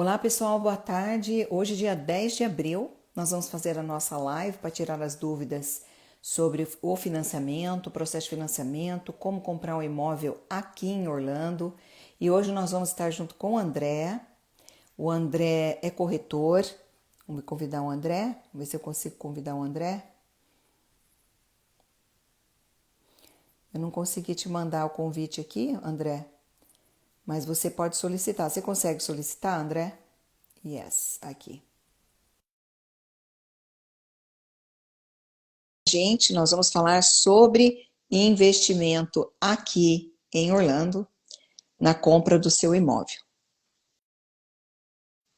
Olá pessoal, boa tarde. Hoje, dia 10 de abril, nós vamos fazer a nossa live para tirar as dúvidas sobre o financiamento, o processo de financiamento, como comprar um imóvel aqui em Orlando. E hoje nós vamos estar junto com o André. O André é corretor. Vamos convidar o André. Vamos ver se eu consigo convidar o André. Eu não consegui te mandar o convite aqui, André. Mas você pode solicitar. Você consegue solicitar, André? Yes, aqui. Gente, nós vamos falar sobre investimento aqui em Orlando, na compra do seu imóvel.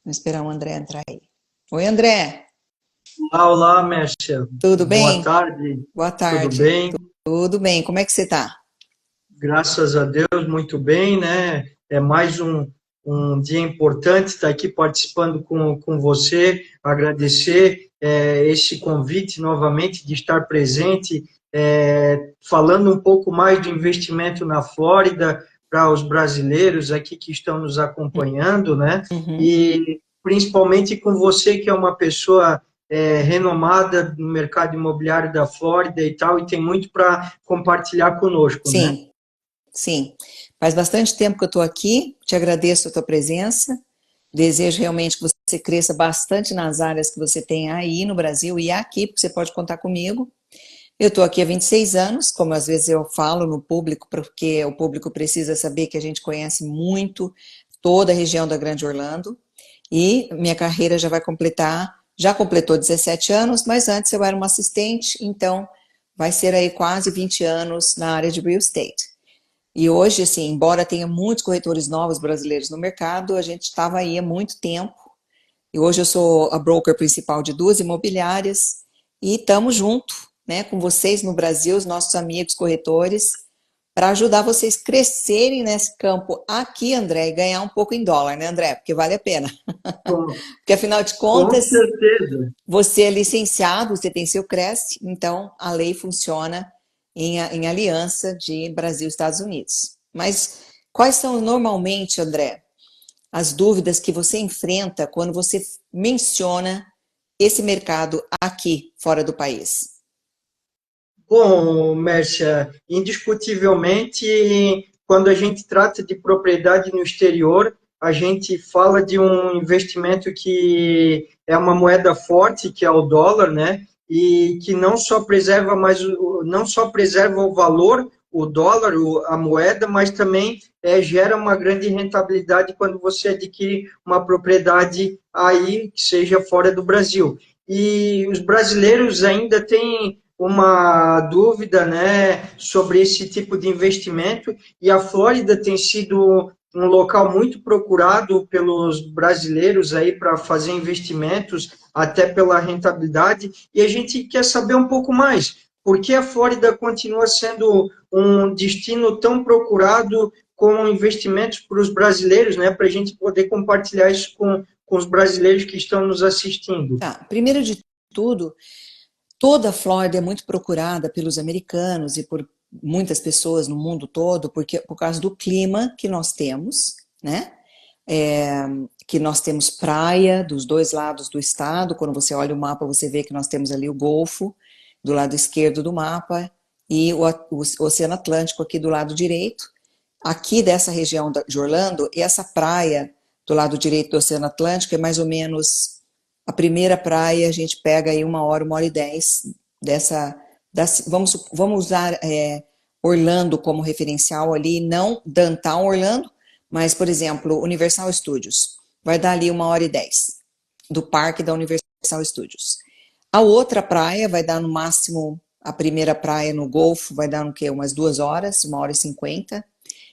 Vamos esperar o André entrar aí. Oi, André. Olá, Mércia. Tudo Boa bem? tarde. Boa Tudo tarde. bem? Tudo bem. Como é que você tá? Graças a Deus, muito bem, né? É mais um dia importante estar aqui participando com você. Agradecer esse convite novamente de estar presente, falando um pouco mais de investimento na Flórida para os brasileiros aqui que estão nos acompanhando, né? Uhum. E principalmente com você, que é uma pessoa renomada no mercado imobiliário da Flórida e tal, e tem muito para compartilhar conosco, né? Sim, sim. Faz bastante tempo que eu estou aqui. Te agradeço a tua presença. Desejo realmente que você cresça bastante nas áreas que você tem aí no Brasil e aqui, porque você pode contar comigo. Eu estou aqui há 26 anos, como às vezes eu falo no público, porque o público precisa saber que a gente conhece muito toda a região da Grande Orlando. E minha carreira já completou 17 anos, mas antes eu era uma assistente, então vai ser aí quase 20 anos na área de real estate. E hoje, assim, embora tenha muitos corretores novos brasileiros no mercado, a gente estava aí há muito tempo. E hoje eu sou a broker principal de duas imobiliárias e estamos junto, né, com vocês no Brasil, os nossos amigos corretores, para ajudar vocês crescerem nesse campo aqui, André, e ganhar um pouco em dólar, né, André? Porque vale a pena. Com, Porque afinal de com contas, certeza. você é licenciado, você tem seu CREST, então a lei funciona em aliança de Brasil e Estados Unidos. Mas quais são normalmente, André, as dúvidas que você enfrenta quando você menciona esse mercado aqui, fora do país? Bom, Mércia, indiscutivelmente, quando a gente trata de propriedade no exterior, a gente fala de um investimento que é uma moeda forte, que é o dólar, né? E que não só preserva não só preserva o valor, o dólar, a moeda, mas também gera uma grande rentabilidade quando você adquire uma propriedade aí que seja fora do Brasil. E os brasileiros ainda têm uma dúvida, né, sobre esse tipo de investimento, e a Flórida tem sido um local muito procurado pelos brasileiros aí para fazer investimentos, até pela rentabilidade, e a gente quer saber um pouco mais. Por que a Flórida continua sendo um destino tão procurado com investimentos para os brasileiros, né, para a gente poder compartilhar isso com os brasileiros que estão nos assistindo? Tá, primeiro de tudo, toda a Flórida é muito procurada pelos americanos e por muitas pessoas no mundo todo, porque por causa do clima que nós temos, né? É, que nós temos praia dos dois lados do estado. Quando você olha o mapa, você vê que nós temos ali o Golfo do lado esquerdo do mapa e o Oceano Atlântico aqui do lado direito. Aqui dessa região de Orlando, essa praia do lado direito do Oceano Atlântico é mais ou menos a primeira praia. A gente pega aí 1 hora, 1 hora e 10 vamos usar Orlando como referencial ali, não Downtown Orlando, mas, por exemplo, Universal Studios. Vai dar ali 1 hora e 10 do parque da Universal Studios. A outra praia vai dar no máximo, a primeira praia no Golfo vai dar no quê? Umas 2 horas, 1 hora e 50,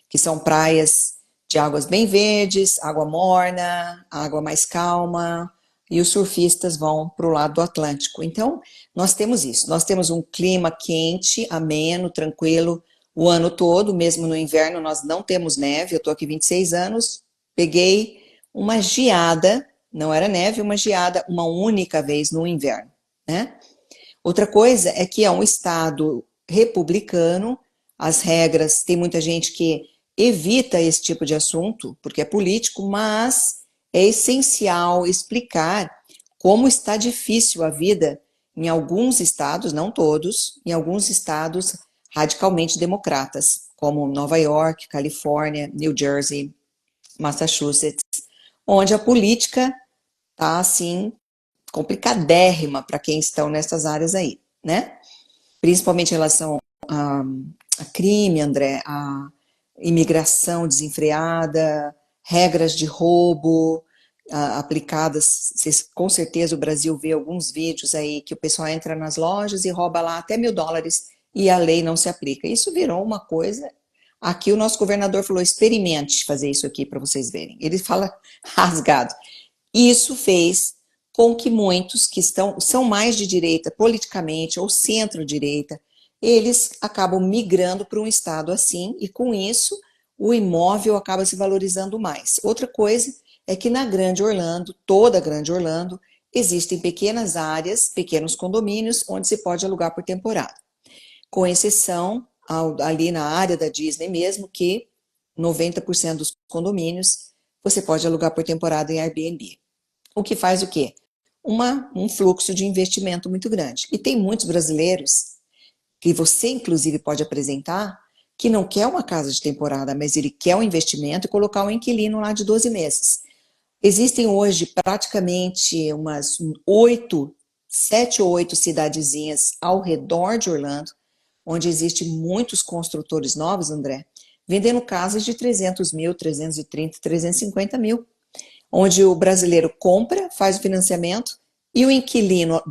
que são praias de águas bem verdes, água morna, água mais calma, e os surfistas vão para o lado do Atlântico. Então, nós temos isso. Nós temos um clima quente, ameno, tranquilo, o ano todo, mesmo no inverno nós não temos neve. Eu estou aqui 26 anos, peguei uma geada, não era neve, uma geada, uma única vez no inverno, né? Outra coisa é que é um estado republicano, as regras, tem muita gente que evita esse tipo de assunto, porque é político, mas é essencial explicar como está difícil a vida em alguns estados, não todos, em alguns estados radicalmente democratas, como Nova York, Califórnia, New Jersey, Massachusetts, onde a política está assim complicadérrima para quem estão nessas áreas aí, né? Principalmente em relação a crime, André, a imigração desenfreada, regras de roubo aplicadas. Vocês, com certeza o Brasil vê alguns vídeos aí que o pessoal entra nas lojas e rouba lá até US$ 1.000 e a lei não se aplica. Isso virou uma coisa. Aqui o nosso governador falou: experimente fazer isso aqui para vocês verem. Ele fala rasgado. Isso fez com que muitos que são mais de direita politicamente ou centro-direita, eles acabam migrando para um estado assim e com isso o imóvel acaba se valorizando mais. Outra coisa é que na Grande Orlando, toda a Grande Orlando, existem pequenas áreas, pequenos condomínios onde se pode alugar por temporada. Com exceção ali na área da Disney mesmo, que 90% dos condomínios você pode alugar por temporada em Airbnb. O que faz o quê? Um fluxo de investimento muito grande. E tem muitos brasileiros, que você inclusive pode apresentar, que não quer uma casa de temporada, mas ele quer um investimento e colocar um inquilino lá de 12 meses. Existem hoje praticamente umas 7 ou 8 cidadezinhas ao redor de Orlando, onde existem muitos construtores novos, André, vendendo casas de 300 mil, 330, 350 mil, onde o brasileiro compra, faz o financiamento e o inquilino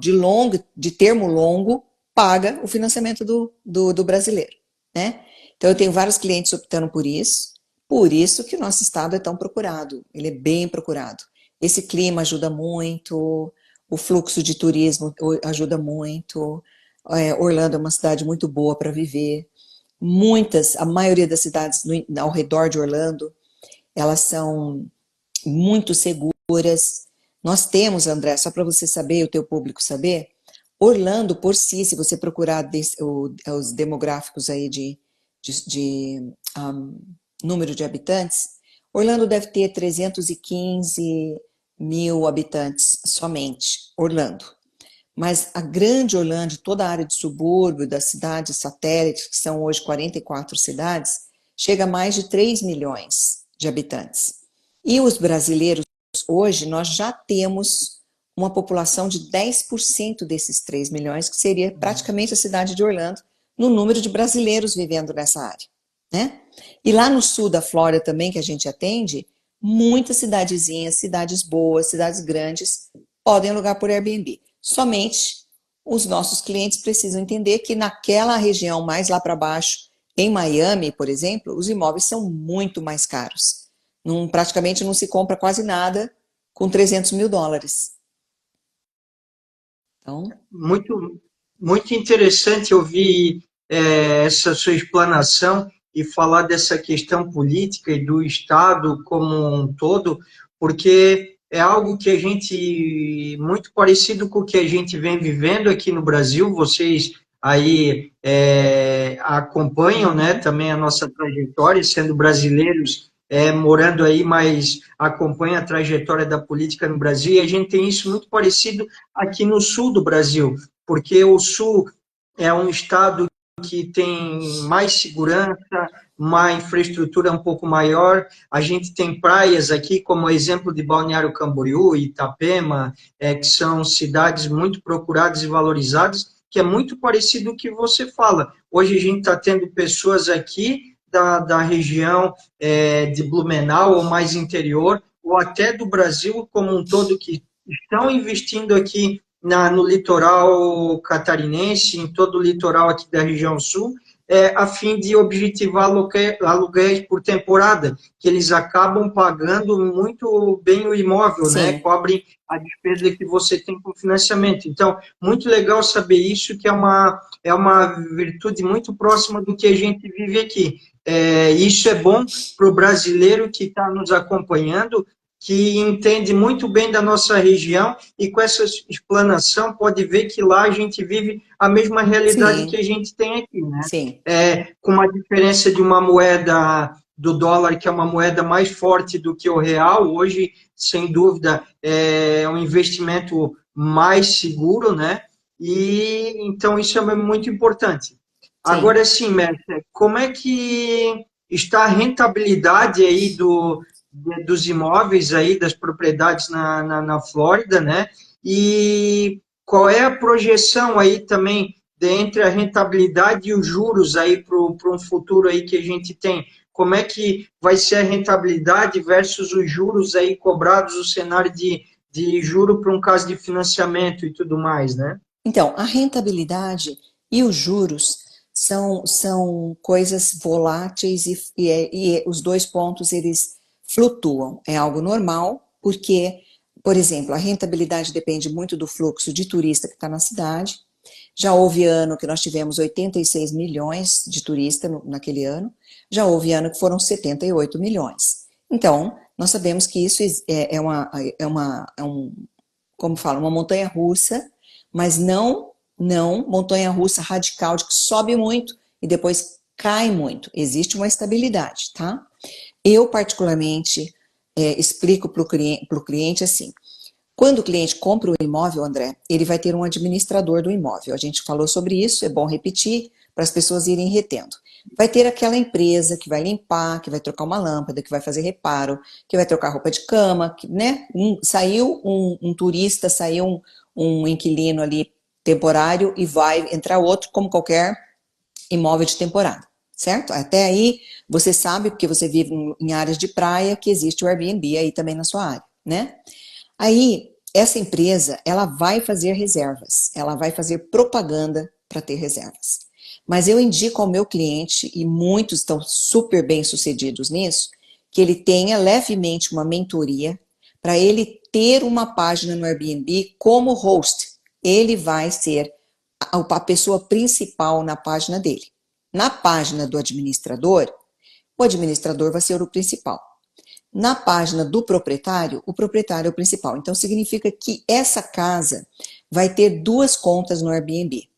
de termo longo paga o financiamento do brasileiro, né? Então eu tenho vários clientes optando por isso que o nosso estado é tão procurado, ele é bem procurado. Esse clima ajuda muito, o fluxo de turismo ajuda muito, Orlando é uma cidade muito boa para viver, a maioria das cidades ao redor de Orlando, elas são muito seguras. Nós temos, André, só para você saber, o teu público saber, Orlando por si, se você procurar os demográficos aí de número de habitantes, Orlando deve ter 315 mil habitantes somente, Orlando. Mas a grande Orlando, toda a área de subúrbio, das cidades satélites, que são hoje 44 cidades, chega a mais de 3 milhões de habitantes. E os brasileiros, hoje, nós já temos uma população de 10% desses 3 milhões, que seria praticamente a cidade de Orlando, no número de brasileiros vivendo nessa área, né? E lá no sul da Flórida também, que a gente atende, muitas cidadezinhas, cidades boas, cidades grandes, podem alugar por Airbnb. Somente os nossos clientes precisam entender que naquela região mais lá para baixo, em Miami, por exemplo, os imóveis são muito mais caros. Praticamente não se compra quase nada com US$ 300 mil. Então, Muito, muito interessante ouvir essa sua explanação e falar dessa questão política e do Estado como um todo, porque é algo que a gente, muito parecido com o que a gente vem vivendo aqui no Brasil, vocês aí acompanham, né, também a nossa trajetória, sendo brasileiros, morando aí, mas acompanha a trajetória da política no Brasil, e a gente tem isso muito parecido aqui no sul do Brasil, porque o sul é um estado que tem mais segurança, uma infraestrutura um pouco maior. A gente tem praias aqui, como o exemplo de Balneário Camboriú e Itapema, que são cidades muito procuradas e valorizadas, que é muito parecido com o que você fala. Hoje a gente está tendo pessoas aqui da região de Blumenau ou mais interior, ou até do Brasil como um todo, que estão investindo aqui no litoral catarinense, em todo o litoral aqui da região sul, a fim de objetivar aluguéis por temporada, que eles acabam pagando muito bem o imóvel, né? sim, Cobrem a despesa que você tem com financiamento. Então, muito legal saber isso, que é uma virtude muito próxima do que a gente vive aqui. Isso é bom para o brasileiro que está nos acompanhando, que entende muito bem da nossa região e com essa explanação pode ver que lá a gente vive a mesma realidade que sim, a gente tem aqui, né? sim, Com uma diferença de uma moeda do dólar, que é uma moeda mais forte do que o real, hoje, sem dúvida, é um investimento mais seguro, né? E então isso é muito importante. Sim. Agora sim, Mércia, como é que está a rentabilidade aí dos imóveis aí, das propriedades na Flórida, né? E qual é a projeção aí também entre a rentabilidade e os juros aí para um futuro aí que a gente tem? Como é que vai ser a rentabilidade versus os juros aí cobrados, o cenário de juro para um caso de financiamento e tudo mais, né? Então, a rentabilidade e os juros são coisas voláteis e os dois pontos eles flutuam. É algo normal, porque, por exemplo, a rentabilidade depende muito do fluxo de turista que está na cidade. Já houve ano que nós tivemos 86 milhões de turistas naquele ano, já houve ano que foram 78 milhões. Então, nós sabemos que isso como fala, uma montanha russa, mas não montanha russa radical de que sobe muito e depois cai muito. Existe uma estabilidade, tá? Eu, particularmente, explico para o cliente assim: quando o cliente compra o imóvel, André, ele vai ter um administrador do imóvel. A gente falou sobre isso, é bom repetir para as pessoas irem retendo. Vai ter aquela empresa que vai limpar, que vai trocar uma lâmpada, que vai fazer reparo, que vai trocar roupa de cama, que, né? Saiu um turista, saiu um inquilino ali temporário e vai entrar outro, como qualquer imóvel de temporada, certo? Até aí você sabe, porque você vive em áreas de praia, que existe o Airbnb aí também na sua área, né? Aí, essa empresa, ela vai fazer reservas, ela vai fazer propaganda para ter reservas. Mas eu indico ao meu cliente, e muitos estão super bem sucedidos nisso, que ele tenha levemente uma mentoria para ele ter uma página no Airbnb como host. Ele vai ser a pessoa principal na página dele. Na página do administrador, o administrador vai ser o principal. Na página do proprietário, o proprietário é o principal. Então, significa que essa casa vai ter duas contas no Airbnb.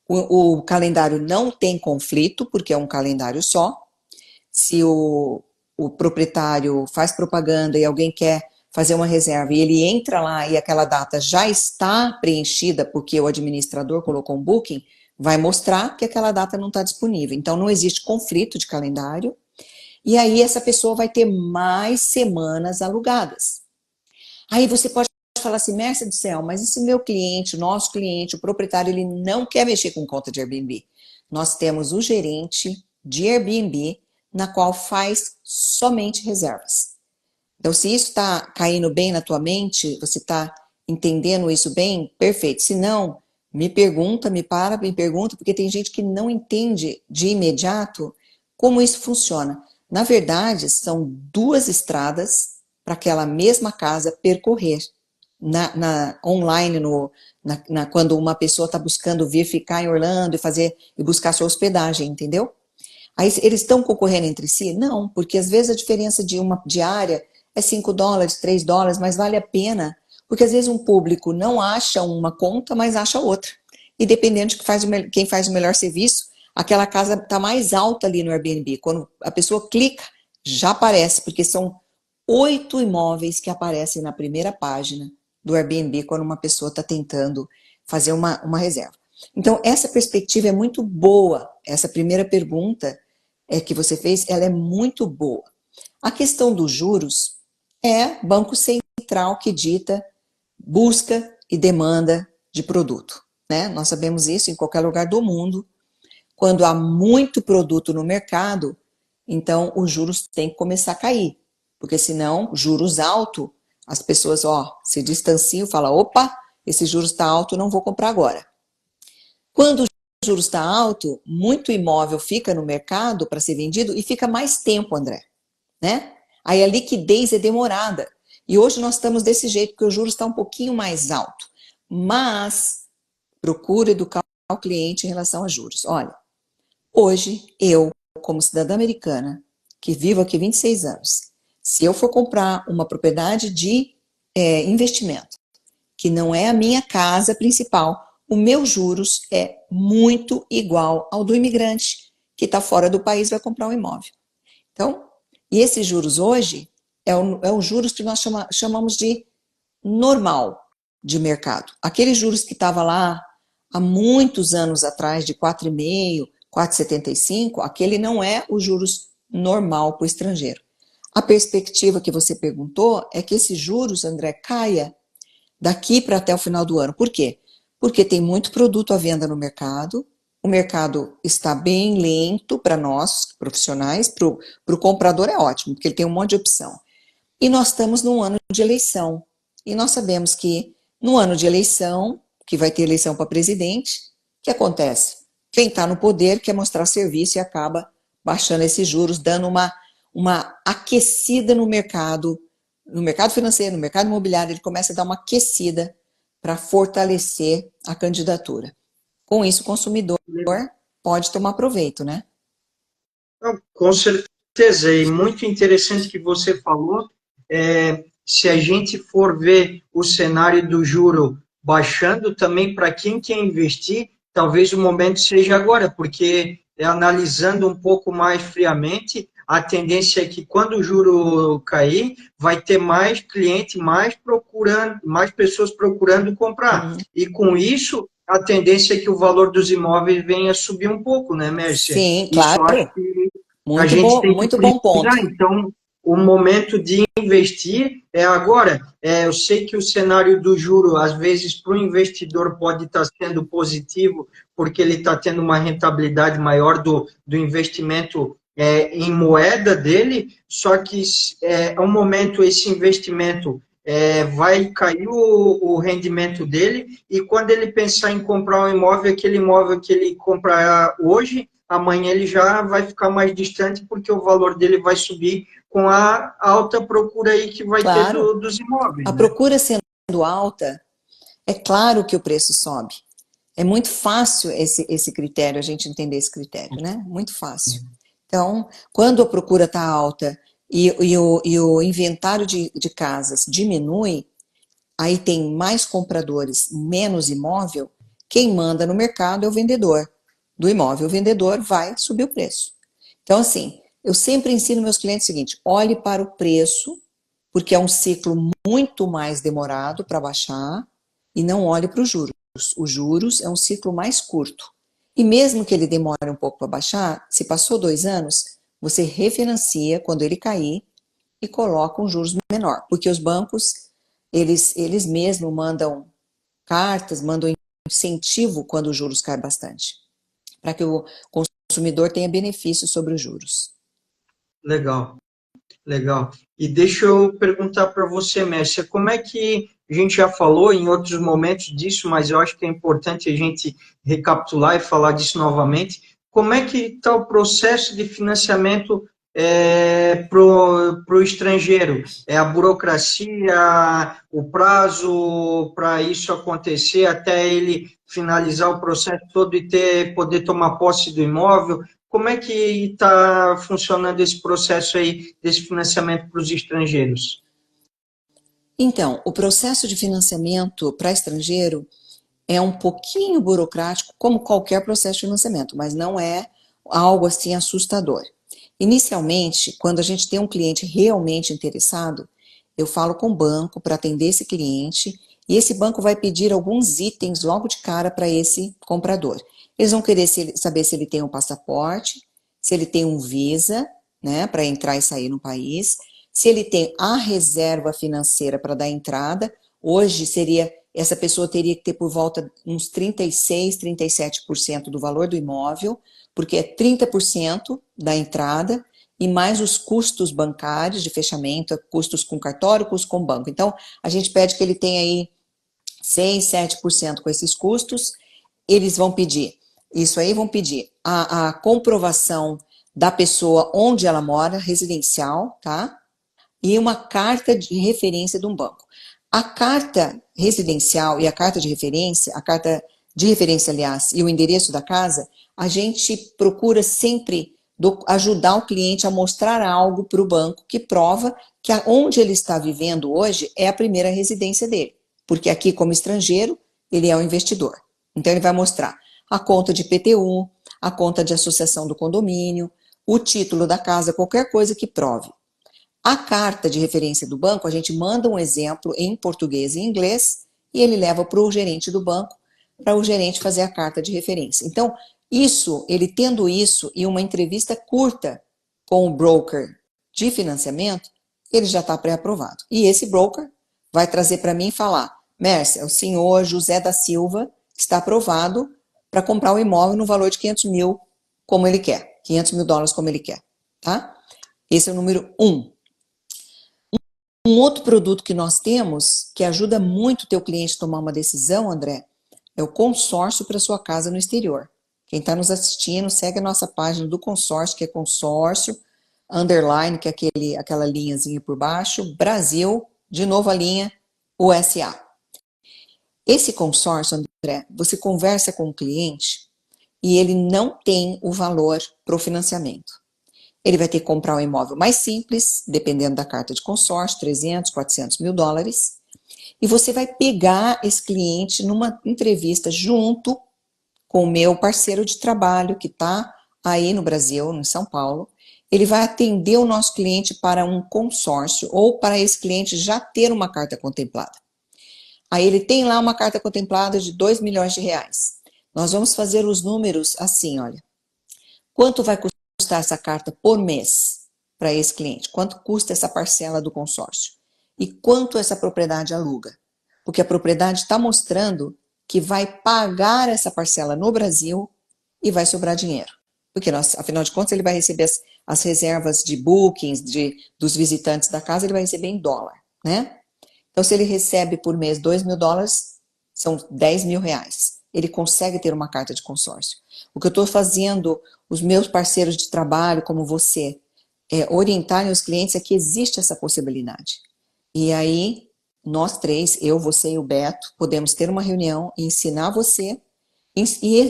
O calendário não tem conflito, porque é um calendário só. Se o proprietário faz propaganda e alguém quer fazer uma reserva e ele entra lá e aquela data já está preenchida porque o administrador colocou um booking, vai mostrar que aquela data não está disponível. Então, não existe conflito de calendário. E aí essa pessoa vai ter mais semanas alugadas. Aí você pode falar assim, Mércia do céu, mas e se meu cliente, o nosso cliente, o proprietário, ele não quer mexer com conta de Airbnb? Nós temos o gerente de Airbnb, na qual faz somente reservas. Então, se isso está caindo bem na tua mente, você está entendendo isso bem, perfeito. Se não, me pergunta, me pergunta, porque tem gente que não entende de imediato como isso funciona. Na verdade, são duas estradas para aquela mesma casa percorrer. Online, quando uma pessoa está buscando vir ficar em Orlando e buscar sua hospedagem, entendeu? Aí eles estão concorrendo entre si? Não, porque às vezes a diferença de uma diária é $5, $3, mas vale a pena, porque às vezes um público não acha uma conta, mas acha outra. E dependendo de quem faz o melhor serviço, aquela casa está mais alta ali no Airbnb. Quando a pessoa clica, já aparece, porque são 8 imóveis que aparecem na primeira página do Airbnb quando uma pessoa está tentando fazer uma reserva. Então, essa perspectiva é muito boa. Essa primeira pergunta que você fez, ela é muito boa. A questão dos juros é Banco Central que dita busca e demanda de produto, né? Nós sabemos isso em qualquer lugar do mundo. Quando há muito produto no mercado, então os juros têm que começar a cair, porque senão, juros altos, as pessoas se distanciam e falam, opa, esse juros está alto, não vou comprar agora. Quando o juros está alto, muito imóvel fica no mercado para ser vendido e fica mais tempo, André, né? Aí a liquidez é demorada. E hoje nós estamos desse jeito, porque o juros está um pouquinho mais alto. Mas procura educar o cliente em relação a juros. Olha, hoje eu, como cidadã americana, que vivo aqui 26 anos, se eu for comprar uma propriedade de investimento, que não é a minha casa principal, o meu juros é muito igual ao do imigrante que está fora do país e vai comprar um imóvel. Então, E esses juros hoje é o juros que nós chamamos de normal de mercado. Aqueles juros que estava lá há muitos anos atrás, de 4,5, 4,75, aquele não é o juros normal para o estrangeiro. A perspectiva que você perguntou é que esses juros, André, caia daqui para até o final do ano. Por quê? Porque tem muito produto à venda no mercado, o mercado está bem lento para nós, profissionais, para o comprador é ótimo, porque ele tem um monte de opção. E nós estamos num ano de eleição. E nós sabemos que no ano de eleição, que vai ter eleição para presidente, o que acontece? Quem está no poder quer mostrar serviço e acaba baixando esses juros, dando uma aquecida no mercado financeiro, no mercado imobiliário, ele começa a dar uma aquecida para fortalecer a candidatura. Com isso, o consumidor pode tomar proveito, né? Com certeza, e muito interessante que você falou, se a gente for ver o cenário do juro baixando, também para quem quer investir, talvez o momento seja agora, porque analisando um pouco mais friamente, a tendência é que quando o juro cair, vai ter mais cliente, mais pessoas procurando comprar. Uhum. E com isso, a tendência é que o valor dos imóveis venha a subir um pouco, né, Mércia? Sim, Isso eu acho claro. que a gente tem que Muito bom ponto. priorizar. Então, o momento de investir é agora. Eu sei que o cenário do juro, às vezes, para o investidor pode estar sendo positivo, porque ele está tendo uma rentabilidade maior do investimento em moeda dele, só que é um momento, esse investimento vai cair o rendimento dele, e quando ele pensar em comprar um imóvel, aquele imóvel que ele comprar hoje, amanhã ele já vai ficar mais distante, porque o valor dele vai subir com a alta procura aí que vai ter Claro, dos imóveis, a né? procura sendo alta, é claro que o preço sobe. É muito fácil esse critério, a gente entender esse critério, né? Muito fácil. Então, quando a procura está alta e o inventário de casas diminui, aí tem mais compradores, menos imóvel, quem manda no mercado é o vendedor do imóvel. O vendedor vai subir o preço. Então, assim, eu sempre ensino meus clientes o seguinte: olhe para o preço, porque é um ciclo muito mais demorado para baixar, e não olhe para os juros. Os juros é um ciclo mais curto. E mesmo que ele demore um pouco para baixar, se passou 2 anos, você refinancia quando ele cair e coloca um juros menor, porque os bancos, eles mesmos mandam cartas, mandam incentivo quando os juros caem bastante, para que o consumidor tenha benefício sobre os juros. Legal. Legal. E deixa eu perguntar para você, Mércia, como é que a gente já falou em outros momentos disso, mas eu acho que é importante a gente recapitular e falar disso novamente. Como é que está o processo de financiamento para o estrangeiro? A burocracia, o prazo para isso acontecer, até ele finalizar o processo todo e poder tomar posse do imóvel? Como é que está funcionando esse processo aí, desse financiamento para os estrangeiros? Então, o processo de financiamento para estrangeiro é um pouquinho burocrático, como qualquer processo de financiamento, mas não é algo assim assustador. Inicialmente, quando a gente tem um cliente realmente interessado, eu falo com o banco para atender esse cliente, e esse banco vai pedir alguns itens logo de cara para esse comprador. Eles vão querer saber se ele tem um passaporte, se ele tem um Visa, né, para entrar e sair no país, se ele tem a reserva financeira para dar entrada. Hoje essa pessoa teria que ter por volta uns 36, 37% do valor do imóvel, porque é 30% da entrada e mais os custos bancários de fechamento, custos com cartório, custos com banco. Então, a gente pede que ele tenha aí 6, 7% com esses custos. Eles vão pedir, isso aí vão pedir a comprovação da pessoa onde ela mora, residencial, tá? E uma carta de referência de um banco. A carta residencial e a carta de referência, aliás, e o endereço da casa, a gente procura sempre ajudar o cliente a mostrar algo para o banco que prova que onde ele está vivendo hoje é a primeira residência dele. Porque aqui, como estrangeiro, ele é um investidor. Então, ele vai mostrar a conta de IPTU, a conta de associação do condomínio, o título da casa, qualquer coisa que prove A carta de referência do banco, a gente manda um exemplo em português e inglês e ele leva para o gerente do banco, para o gerente fazer a carta de referência. Então, ele tendo isso e uma entrevista curta com o broker de financiamento, ele já está pré-aprovado. E esse broker vai trazer para mim e falar: Mércia, o senhor José da Silva está aprovado para comprar o imóvel no valor de 500 mil como ele quer, 500 mil dólares como ele quer, tá? Esse é o número 1. Um outro produto que nós temos, que ajuda muito o teu cliente a tomar uma decisão, André, é o consórcio para sua casa no exterior. Quem está nos assistindo, segue a nossa página do consórcio, que é consórcio, underline, que é aquela linhazinha por baixo, Brasil, de novo a linha, USA. Esse consórcio, André, você conversa com o cliente e ele não tem o valor para o financiamento. Ele vai ter que comprar um imóvel mais simples, dependendo da carta de consórcio, 300, 400 mil dólares, e você vai pegar esse cliente numa entrevista junto com o meu parceiro de trabalho, que está aí no Brasil, em São Paulo. Ele vai atender o nosso cliente para um consórcio ou para esse cliente já ter uma carta contemplada. Aí ele tem lá uma carta contemplada de 2 milhões de reais. Nós vamos fazer os números assim, olha. Quanto vai custar essa carta por mês para esse cliente? Quanto custa essa parcela do consórcio? E quanto essa propriedade aluga? Porque a propriedade está mostrando que vai pagar essa parcela no Brasil e vai sobrar dinheiro. Porque, afinal de contas, ele vai receber as reservas de bookings dos visitantes da casa, ele vai receber em dólar, né? Então, se ele recebe por mês 2 mil dólares, são 10 mil reais. Ele consegue ter uma carta de consórcio. O que eu estou fazendo, os meus parceiros de trabalho, como você, orientarem os clientes é que existe essa possibilidade. E aí, nós três, eu, você e o Beto, podemos ter uma reunião e ensinar você e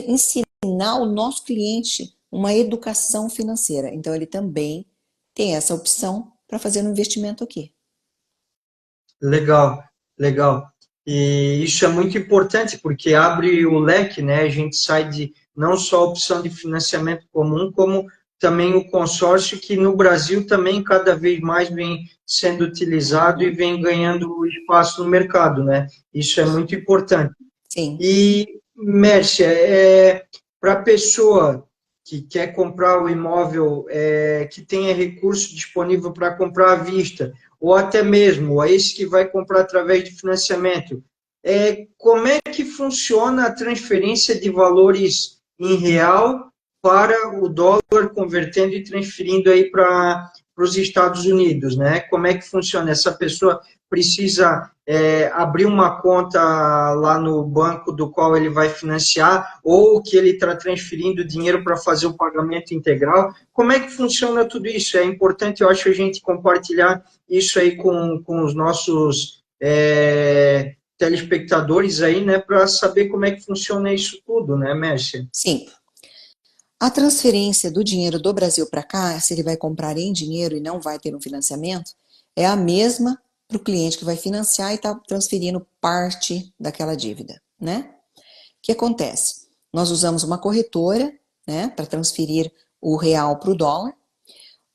ensinar o nosso cliente uma educação financeira. Então, ele também tem essa opção para fazer um investimento aqui. Legal, legal. E isso é muito importante porque abre o leque, né? A gente sai de não só a opção de financiamento comum, como também o consórcio, que no Brasil também cada vez mais vem sendo utilizado e vem ganhando espaço no mercado, né? Isso é muito importante. Sim. E, Mércia, para a pessoa que quer comprar o imóvel, que tenha recurso disponível para comprar à vista, ou até mesmo a esse que vai comprar através de financiamento, como é que funciona a transferência de valores em real para o dólar, convertendo e transferindo aí para os Estados Unidos, né? Como é que funciona? Essa pessoa precisa abrir uma conta lá no banco do qual ele vai financiar, ou que ele está transferindo dinheiro para fazer o pagamento integral. Como é que funciona tudo isso? É importante, eu acho, a gente compartilhar isso aí com os nossos telespectadores aí, né, para saber como é que funciona isso tudo, né, Mércia? Sim. A transferência do dinheiro do Brasil para cá, se ele vai comprar em dinheiro e não vai ter um financiamento, é a mesma para o cliente que vai financiar e está transferindo parte daquela dívida, né? O que acontece? Nós usamos uma corretora, né, para transferir o real para o dólar.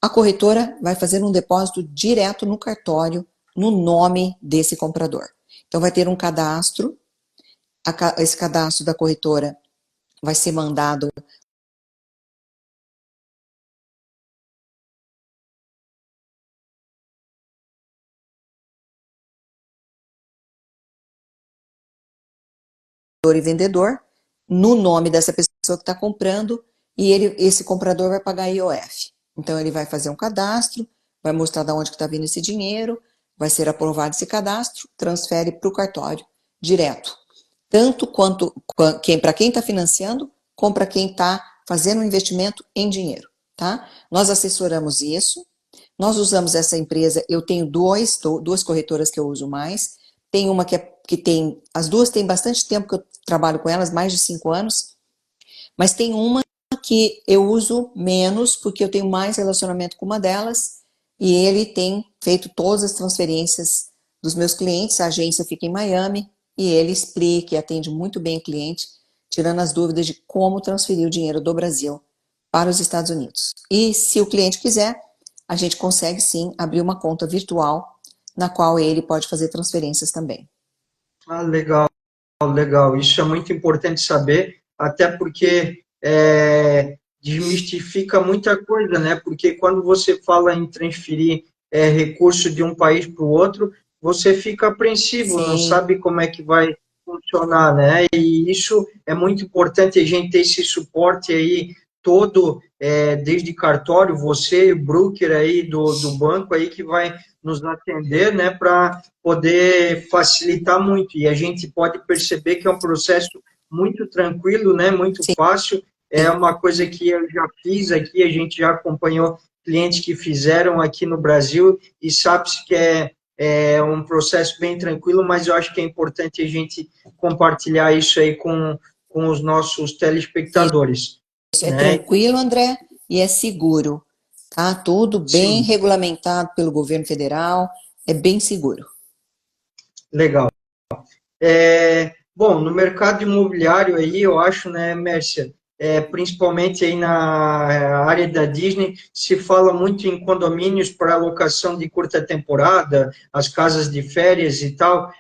A corretora vai fazer um depósito direto no cartório, no nome desse comprador. Então, vai ter um cadastro, esse cadastro da corretora vai ser mandado e vendedor, no nome dessa pessoa que está comprando, e esse comprador vai pagar IOF. Então, ele vai fazer um cadastro, vai mostrar de onde que está vindo esse dinheiro, vai ser aprovado esse cadastro, transfere para o cartório direto. Tanto quanto para quem está financiando, como para quem está fazendo um investimento em dinheiro, tá? Nós assessoramos isso, nós usamos essa empresa, eu tenho duas corretoras que eu uso mais, tem uma que tem, as duas têm bastante tempo que eu trabalho com elas, mais de 5 anos, mas tem uma que eu uso menos, porque eu tenho mais relacionamento com uma delas, e ele tem feito todas as transferências dos meus clientes, a agência fica em Miami, e ele explica e atende muito bem o cliente, tirando as dúvidas de como transferir o dinheiro do Brasil para os Estados Unidos. E se o cliente quiser, a gente consegue sim abrir uma conta virtual na qual ele pode fazer transferências também. Ah, legal, legal. Isso é muito importante saber, até porque desmistifica muita coisa, né? Porque quando você fala em transferir recurso de um país para o outro, você fica apreensivo, não Sim, sabe como é que vai funcionar, né? E isso é muito importante a gente ter esse suporte aí todo, desde cartório, você, broker aí do banco aí que vai nos atender, né, para poder facilitar muito. E a gente pode perceber que é um processo muito tranquilo, né, muito fácil. É sim. uma coisa que eu já fiz aqui, a gente já acompanhou clientes que fizeram aqui no Brasil e sabe-se que é um processo bem tranquilo, mas eu acho que é importante a gente compartilhar isso aí com os nossos telespectadores, Isso é né? tranquilo, André, e é seguro, tá? Tudo bem Sim, regulamentado pelo governo federal, é bem seguro. legal. Bom, no mercado imobiliário aí, eu acho, né, Mércia, principalmente aí na área da Disney, se fala muito em condomínios para alocação de curta temporada, as casas de férias e tal.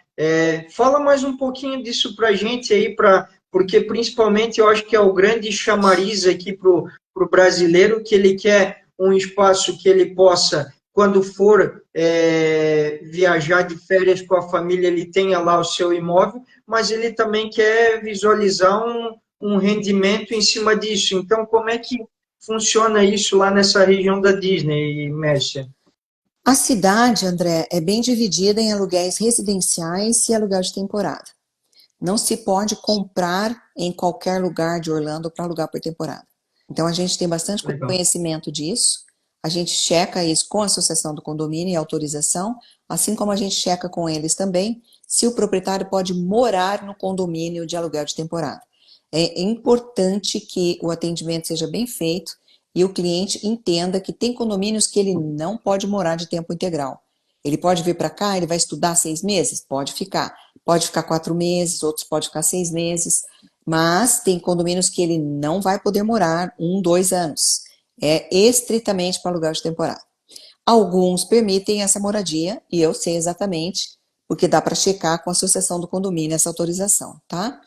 Fala mais um pouquinho disso para a gente aí, porque principalmente eu acho que é o grande chamariz aqui para o brasileiro, que ele quer um espaço que ele possa quando for viajar de férias com a família, ele tenha lá o seu imóvel, mas ele também quer visualizar um rendimento em cima disso. Então, como é que funciona isso lá nessa região da Disney, Mércia? A cidade, André, é bem dividida em aluguéis residenciais e aluguel de temporada. Não se pode comprar em qualquer lugar de Orlando para alugar por temporada. Então a gente tem bastante Legal. conhecimento disso. A gente checa isso com a associação do condomínio e autorização, assim como a gente checa com eles também se o proprietário pode morar no condomínio de aluguel de temporada. É importante que o atendimento seja bem feito e o cliente entenda que tem condomínios que ele não pode morar de tempo integral. Ele pode vir para cá, ele vai estudar 6 meses? Pode ficar. Pode ficar 4 meses, outros pode ficar 6 meses, mas tem condomínios que ele não vai poder morar 1, 2 anos. É estritamente para aluguel de temporada. Alguns permitem essa moradia, e eu sei exatamente, porque dá para checar com a associação do condomínio essa autorização, tá?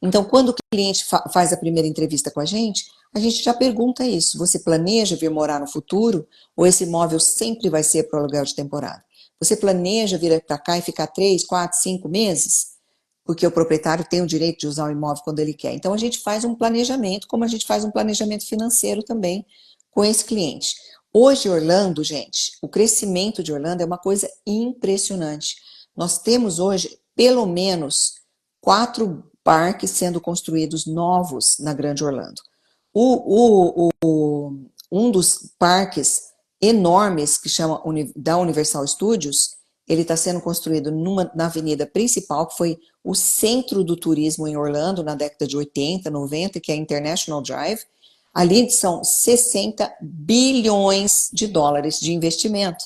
Então, quando o cliente faz a primeira entrevista com a gente já pergunta isso: você planeja vir morar no futuro? Ou esse imóvel sempre vai ser para o aluguel de temporada? Você planeja vir para cá e ficar 3, 4, 5 meses? Porque o proprietário tem o direito de usar o imóvel quando ele quer. Então, a gente faz um planejamento, como a gente faz um planejamento financeiro também com esse cliente. Hoje, Orlando, gente, o crescimento de Orlando é uma coisa impressionante. Nós temos hoje, pelo menos, 4 parques sendo construídos novos na Grande Orlando. Um dos parques enormes, que chama da Universal Studios, ele está sendo construído na avenida principal, que foi o centro do turismo em Orlando na década de 80, 90, que é a International Drive. Ali são 60 bilhões de dólares de investimento.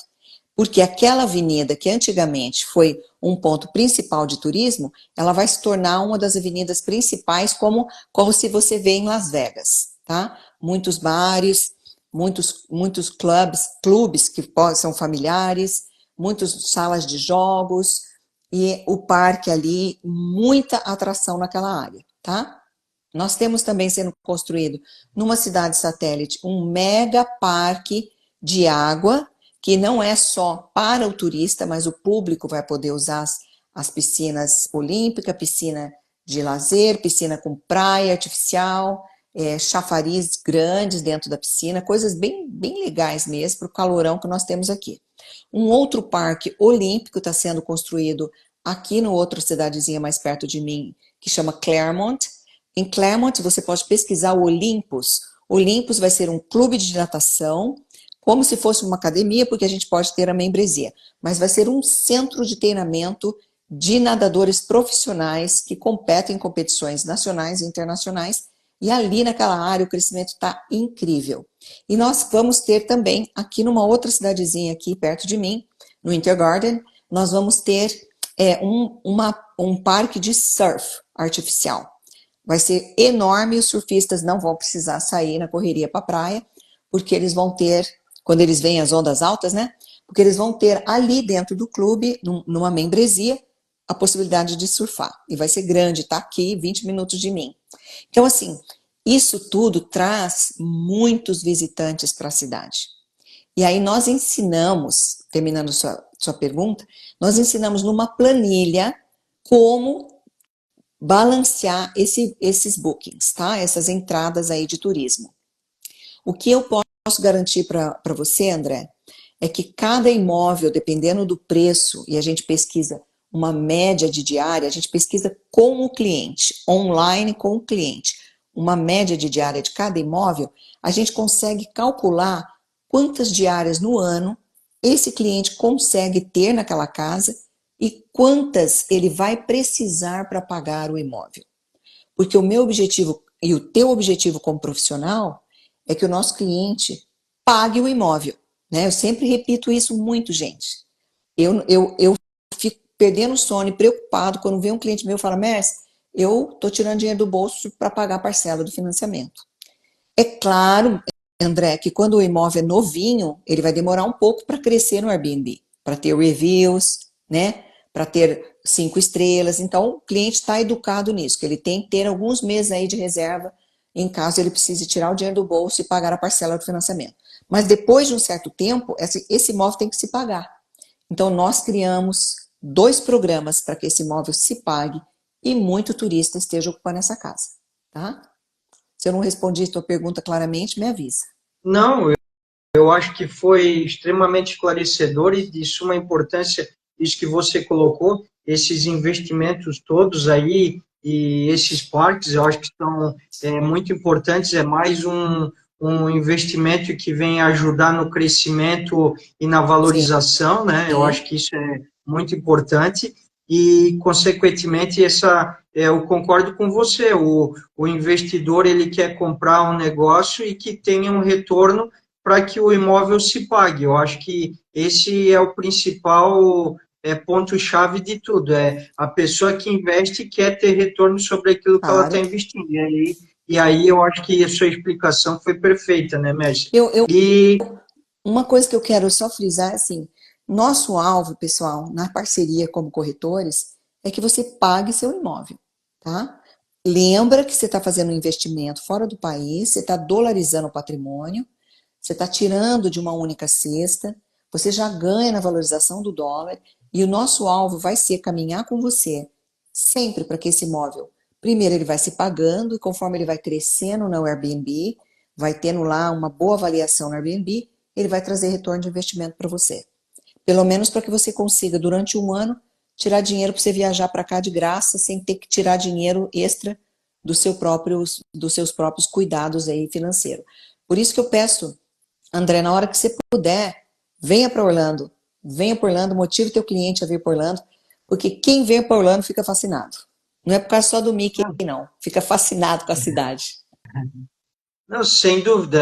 Porque aquela avenida que antigamente foi um ponto principal de turismo, ela vai se tornar uma das avenidas principais, como se você vê em Las Vegas, tá? Muitos bares, muitos clubes que são familiares, muitas salas de jogos e o parque ali, muita atração naquela área, tá? Nós temos também sendo construído numa cidade satélite um mega parque de água, que não é só para o turista, mas o público vai poder usar as piscinas olímpicas, piscina de lazer, piscina com praia artificial, chafariz grandes dentro da piscina, coisas bem, bem legais mesmo para o calorão que nós temos aqui. Um outro parque olímpico está sendo construído aqui no outra cidadezinha mais perto de mim, que chama Claremont. Em Claremont, você pode pesquisar o Olympus. Olympus vai ser um clube de natação, como se fosse uma academia, porque a gente pode ter a membresia, mas vai ser um centro de treinamento de nadadores profissionais que competem em competições nacionais e internacionais, e ali naquela área o crescimento está incrível. E nós vamos ter também, aqui numa outra cidadezinha aqui perto de mim, no Intergarden, nós vamos ter um parque de surf artificial. Vai ser enorme, os surfistas não vão precisar sair na correria para a praia, porque eles vão ter quando eles veem as ondas altas, né? Porque eles vão ter ali dentro do clube, numa membresia, a possibilidade de surfar. E vai ser grande, tá aqui, 20 minutos de mim. Então, assim, isso tudo traz muitos visitantes para a cidade. E aí nós ensinamos, terminando sua pergunta, nós ensinamos numa planilha como balancear esses bookings, tá? Essas entradas aí de turismo. O que eu posso garantir para você, André, é que cada imóvel, dependendo do preço, e a gente pesquisa uma média de diária, a gente pesquisa com o cliente, online com o cliente, uma média de diária de cada imóvel, a gente consegue calcular quantas diárias no ano esse cliente consegue ter naquela casa e quantas ele vai precisar para pagar o imóvel. Porque o meu objetivo e o teu objetivo como profissional é que o nosso cliente pague o imóvel, né? Eu sempre repito isso muito, gente. Eu fico perdendo o sono e preocupado quando vem um cliente meu e fala, Merce, eu estou tirando dinheiro do bolso para pagar a parcela do financiamento. É claro, André, que quando o imóvel é novinho, ele vai demorar um pouco para crescer no Airbnb, para ter reviews, né? Para ter 5 estrelas. Então, o cliente está educado nisso, que ele tem que ter alguns meses aí de reserva em caso ele precise tirar o dinheiro do bolso e pagar a parcela do financiamento. Mas depois de um certo tempo, esse imóvel tem que se pagar. Então, nós criamos 2 programas para que esse imóvel se pague e muito turista esteja ocupando essa casa, tá? Se eu não respondi a tua pergunta claramente, me avisa. Não, eu acho que foi extremamente esclarecedor e de suma importância isso que você colocou, esses investimentos todos aí e esses parques, eu acho que são muito importantes, é mais um investimento que vem ajudar no crescimento e na Sim. valorização, né? Eu acho que isso é muito importante e, consequentemente, eu concordo com você, o investidor ele quer comprar um negócio e que tenha um retorno para que o imóvel se pague. Eu acho que esse é o principal ponto-chave de tudo. É a pessoa que investe quer ter retorno sobre aquilo que ela está Claro. investindo. E aí eu acho que a sua explicação foi perfeita, né, Messi? Eu, E uma coisa que eu quero só frisar é assim, nosso alvo, pessoal, na parceria como corretores, é que você pague seu imóvel, tá? Lembra que você está fazendo um investimento fora do país, você está dolarizando o patrimônio, você está tirando de uma única cesta, você já ganha na valorização do dólar, e o nosso alvo vai ser caminhar com você sempre para que esse imóvel, primeiro ele vai se pagando, e conforme ele vai crescendo no Airbnb, vai tendo lá uma boa avaliação no Airbnb, ele vai trazer retorno de investimento para você. Pelo menos para que você consiga, durante um ano, tirar dinheiro para você viajar para cá de graça, sem ter que tirar dinheiro extra dos seus próprios cuidados aí financeiros. Por isso que eu peço, André, na hora que você puder, venha para Orlando. Venha para Orlando, motive teu cliente a vir para Orlando, porque quem vem para Orlando fica fascinado. Não é por causa só do Mickey, não. Fica fascinado com a cidade. não, sem dúvida,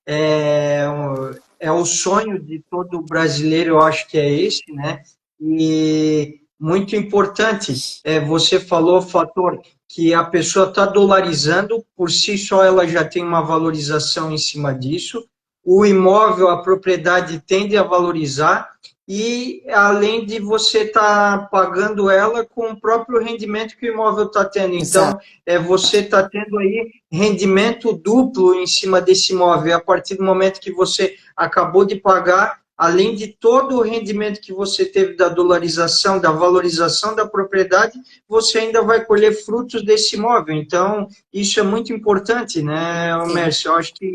é o sonho de todo brasileiro, eu acho que é esse, né? E muito importante, você falou o fator que a pessoa está dolarizando, por si só ela já tem uma valorização em cima disso, o imóvel, a propriedade tende a valorizar, e além de você estar pagando ela com o próprio rendimento que o imóvel está tendo. Exato. Então, você está tendo aí rendimento duplo em cima desse imóvel. A partir do momento que você acabou de pagar, além de todo o rendimento que você teve da dolarização, da valorização da propriedade, você ainda vai colher frutos desse imóvel. Então, isso é muito importante, né, Sim. Mércio? Eu acho que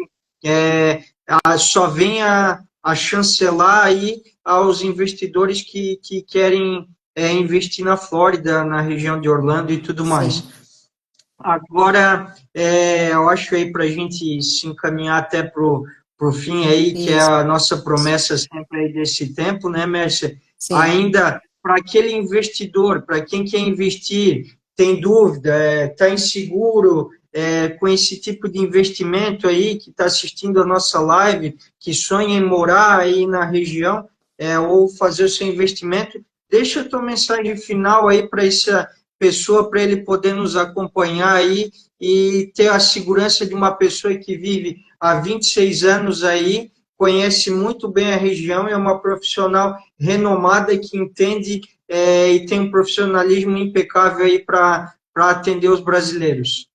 só vem a chancelar aí aos investidores que querem investir na Flórida, na região de Orlando e tudo mais. Sim. Agora, eu acho aí para a gente se encaminhar até para o fim aí, que é Isso. a nossa promessa sempre aí desse tempo, né, Mércia? Sim. Ainda para aquele investidor, para quem quer investir, tem dúvida, está inseguro com esse tipo de investimento aí, que está assistindo a nossa live, que sonha em morar aí na região, ou fazer o seu investimento, deixa a tua mensagem final aí para essa pessoa, para ele poder nos acompanhar aí e ter a segurança de uma pessoa que vive há 26 anos aí conhece muito bem a região, é uma profissional renomada que entende e tem um profissionalismo impecável aí para atender os brasileiros.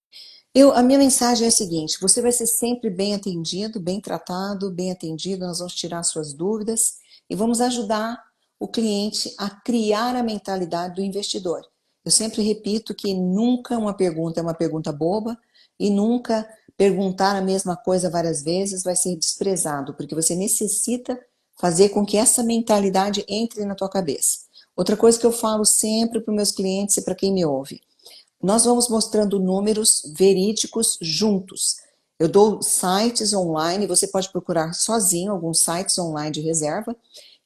A minha mensagem é a seguinte: você vai ser sempre bem atendido, bem tratado, bem atendido. Nós vamos tirar suas dúvidas e vamos ajudar o cliente a criar a mentalidade do investidor. Eu sempre repito que nunca uma pergunta é uma pergunta boba e nunca perguntar a mesma coisa várias vezes vai ser desprezado, porque você necessita fazer com que essa mentalidade entre na tua cabeça. Outra coisa que eu falo sempre para os meus clientes e para quem me ouve: nós vamos mostrando números verídicos juntos. Eu dou sites online, você pode procurar sozinho alguns sites online de reserva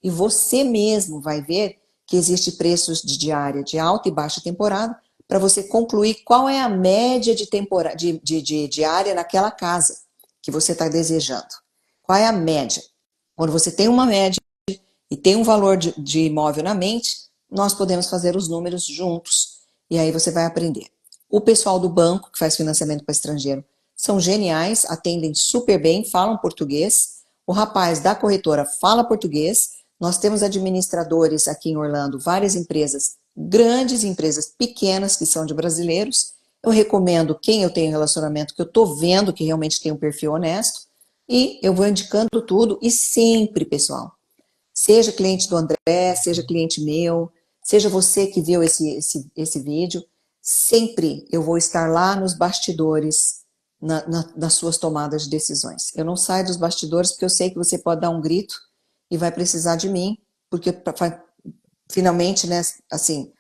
e você mesmo vai ver que existe preços de diária de alta e baixa temporada para você concluir qual é a média de diária naquela casa que você está desejando. Qual é a média? Quando você tem uma média e tem um valor de imóvel na mente, nós podemos fazer os números juntos e aí você vai aprender. O pessoal do banco que faz financiamento para estrangeiro são geniais, atendem super bem, falam português. O rapaz da corretora fala português. Nós temos administradores aqui em Orlando, várias empresas, grandes empresas pequenas que são de brasileiros. Eu recomendo quem eu tenho relacionamento, que eu estou vendo que realmente tem um perfil honesto, e eu vou indicando tudo. E sempre, pessoal, seja cliente do André, seja cliente meu, seja você que viu esse vídeo, sempre eu vou estar lá nos bastidores, nas suas tomadas de decisões. Eu não saio dos bastidores porque eu sei que você pode dar um grito e vai precisar de mim, porque finalmente, né, assim,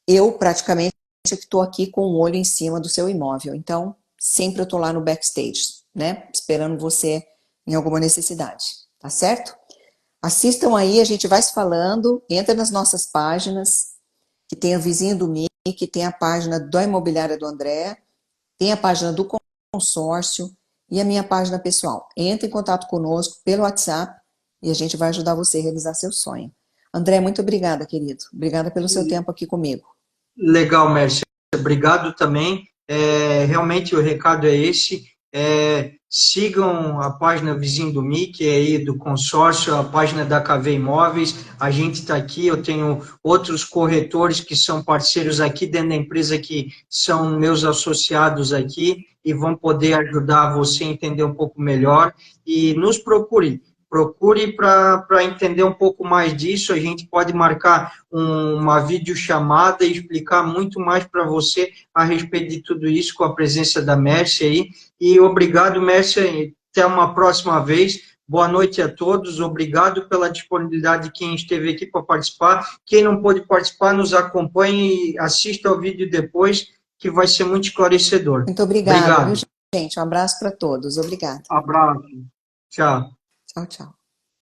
eu praticamente estou aqui com o olho em cima do seu imóvel. Então, sempre eu estou lá no backstage, né, esperando você em alguma necessidade, tá certo? Assistam aí, a gente vai se falando, entra nas nossas páginas, que tem o Vizinho do Mickey, tem a página da Imobiliária do André, tem a página do consórcio e a minha página pessoal. Entre em contato conosco pelo WhatsApp e a gente vai ajudar você a realizar seu sonho. André, muito obrigada, querido. Obrigada pelo seu tempo aqui comigo. Legal, Mércia. Obrigado também. Realmente o recado é esse. Sigam a página Vizinho do Mickey aí do consórcio, a página da KV Imóveis. A gente está aqui, eu tenho outros corretores que são parceiros aqui dentro da empresa que são meus associados aqui e vão poder ajudar você a entender um pouco melhor. E nos procure para entender um pouco mais disso. A gente pode marcar uma videochamada e explicar muito mais para você a respeito de tudo isso com a presença da Mércia aí. E obrigado, Mércia, até uma próxima vez. Boa noite a todos, obrigado pela disponibilidade de quem esteve aqui para participar. Quem não pôde participar, nos acompanhe e assista ao vídeo depois, que vai ser muito esclarecedor. Muito obrigada, viu, gente? Um abraço para todos. Obrigada. Abraço. Tchau. Tchau, tchau.